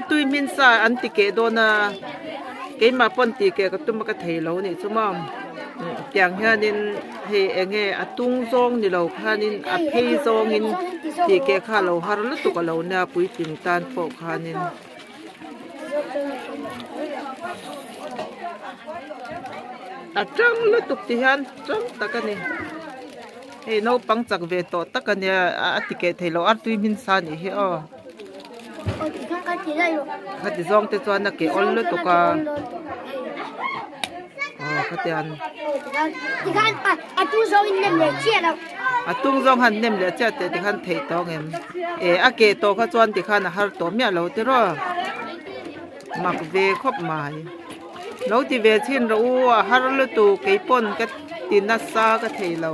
tui min sa an ti ke do na ke ma pon ti ke ka tum ka thei lo ni chumam tiang hianin he enge atung zong ni lo khanin a phei zong in ti ke kha lo har lu tu ka lo na pui tin tan pho khanin atang lu tu ti han chang takani he no pang chak ve to takani a ti ke thei lo ar tui min sa ni he o khati zong te chuan na ke ol lu tu ka khati an atung zong in nem le chia đâu atung zong han nem le cha te ti khan thei to ngem a ke to kha chuan ti khan har to mya lo te ro mak ve khop mai lo ti ve chin ro har lu tu ke pon ka tin na sa ka thei lo